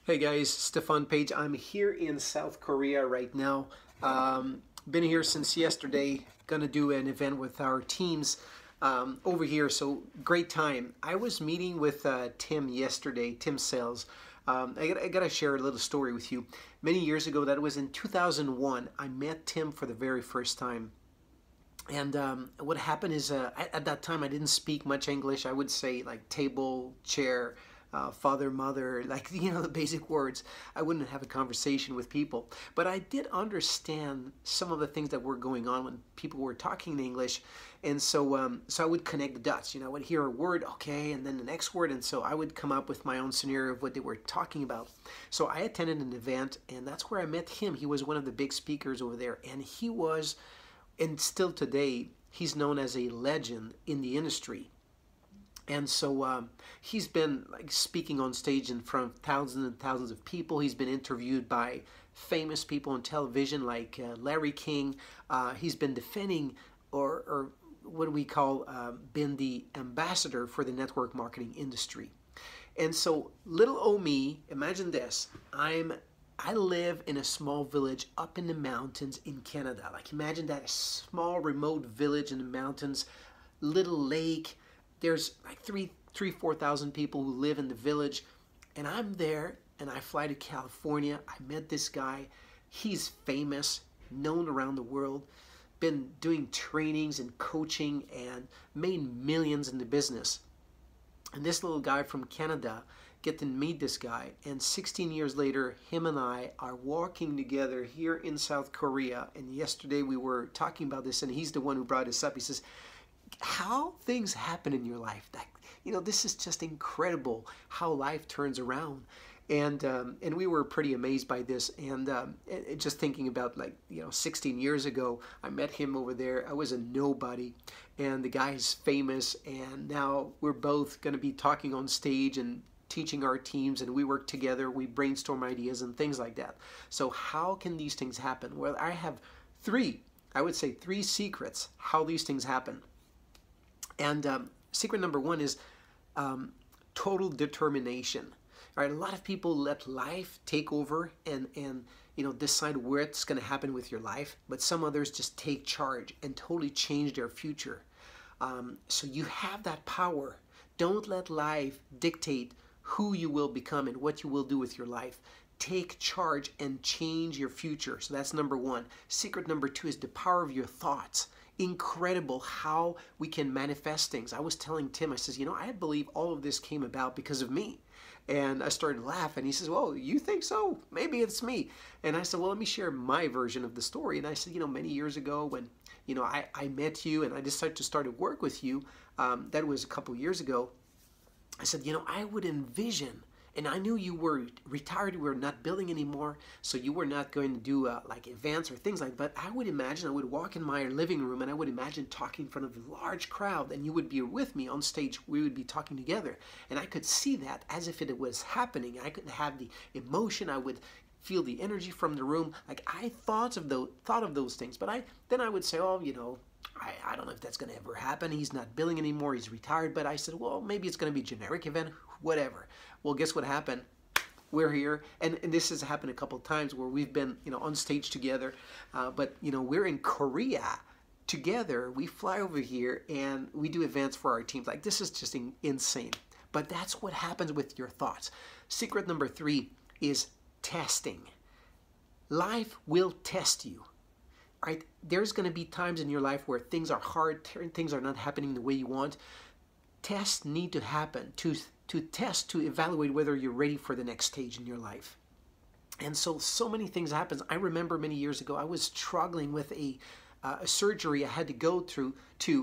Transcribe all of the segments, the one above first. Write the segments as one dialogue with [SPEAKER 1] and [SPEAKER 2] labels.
[SPEAKER 1] Hey guys, Stefan Page. I'm here in South Korea right now. Been here since yesterday. Gonna do an event with our teams over here. So great time. I was meeting with Tim yesterday, Tim Sales. I gotta share a little story with you. Many years ago, that was in 2001, I met Tim for the very first time. And what happened is, at that time, I didn't speak much English. I would say like table, chair, father, mother, like, the basic words. I wouldn't have a conversation with people. But I did understand some of the things that were going on when people were talking in English. And so I would connect the dots. I would hear a word, okay, and then the next word. And so I would come up with my own scenario of what they were talking about. So I attended an event, and that's where I met him. He was one of the big speakers over there. And he was, and still today, he's known as a legend in the industry. And so he's been like speaking on stage in front of thousands and thousands of people. He's been interviewed by famous people on television like Larry King. He's been defending, or what do we call, been the ambassador for the network marketing industry. And so little old me, imagine this, I live in a small village up in the mountains in Canada. Like, imagine that, a small remote village in the mountains, little lake. There's like 4,000 people who live in the village, and I'm there, and I fly to California. I met this guy. He's famous, known around the world, been doing trainings and coaching and made millions in the business. And this little guy from Canada, get to meet this guy, and 16 years later, him and I are walking together here in South Korea. And yesterday we were talking about this, and he's the one who brought this up. He says, how things happen in your life. This is just incredible how life turns around. And we were pretty amazed by this. And just thinking about, 16 years ago, I met him over there. I was a nobody, and the guy is famous. And now we're both going to be talking on stage and teaching our teams, and we work together. We brainstorm ideas and things like that. So how can these things happen? Well, I have three secrets how these things happen. And secret number one is total determination. All right, a lot of people let life take over and decide what's going to happen with your life, but some others just take charge and totally change their future. So you have that power. Don't let life dictate who you will become and what you will do with your life. Take charge and change your future. So that's number one. Secret number two is the power of your thoughts. Incredible how we can manifest things. I was telling Tim, I says, I believe all of this came about because of me. And I started to laugh, and he says, well, you think so? Maybe it's me. And I said, well, let me share my version of the story. And I said, many years ago when, I met you and I decided to start to work with you, that was a couple years ago. I said, I would envision, and I knew you were retired, you were not building anymore, so you were not going to do like events or things like that. But I would imagine, I would walk in my living room, and I would imagine talking in front of a large crowd, and you would be with me on stage. We would be talking together, and I could see that as if it was happening. I could have the emotion. I would feel the energy from the room. Like, I thought of those things, but then I would say, oh, I don't know if that's going to ever happen. He's not billing anymore. He's retired. But I said, well, maybe it's going to be a generic event, whatever. Well, guess what happened? We're here. And this has happened a couple of times where we've been, on stage together. But we're in Korea together. We fly over here and we do events for our teams. Like, this is just insane. But that's what happens with your thoughts. Secret number three is testing. Life will test you. Right? There's going to be times in your life where things are hard, things are not happening the way you want. Tests need to happen to test, to evaluate whether you're ready for the next stage in your life. And so many things happen. I remember many years ago, I was struggling with a surgery I had to go through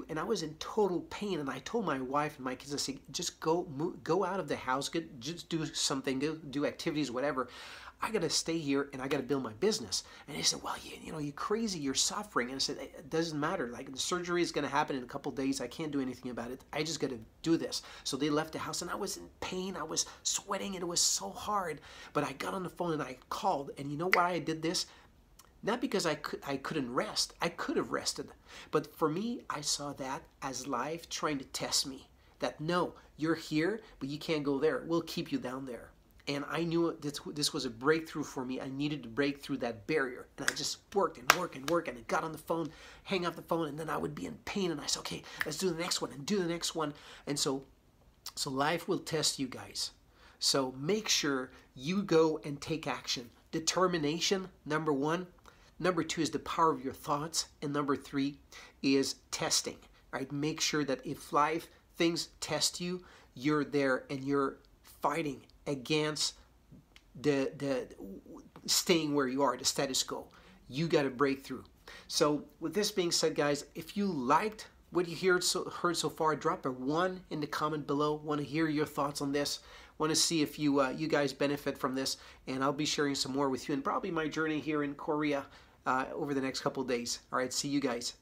[SPEAKER 1] and I was in total pain. And I told my wife and my kids, I said, just go out of the house, just do something, go do activities, whatever. I got to stay here and I got to build my business. And they said, well, you're crazy, you're suffering. And I said, it doesn't matter. Like, the surgery is going to happen in a couple of days. I can't do anything about it. I just got to do this. So they left the house and I was in pain. I was sweating and it was so hard. But I got on the phone and I called. And you know why I did this? Not because I couldn't rest. I could have rested. But for me, I saw that as life trying to test me. That, no, you're here, but you can't go there. We'll keep you down there. And I knew this was a breakthrough for me. I needed to break through that barrier. And I just worked and worked and worked. And I got on the phone, hang up the phone, and then I would be in pain. And I said, okay, let's do the next one and do the next one. And so life will test you guys. So make sure you go and take action. Determination, number one. Number two is the power of your thoughts. And number three is testing. Right? Make sure that if life things test you, you're there and you're fighting against the staying where you are, the status quo. You got to break through. So with this being said, guys, if you liked what you heard so far, drop a 1 in the comment below. Want to hear your thoughts on this. Want to see if you guys benefit from this, and I'll be sharing some more with you and probably my journey here in Korea over the next couple of days. All right, see you guys.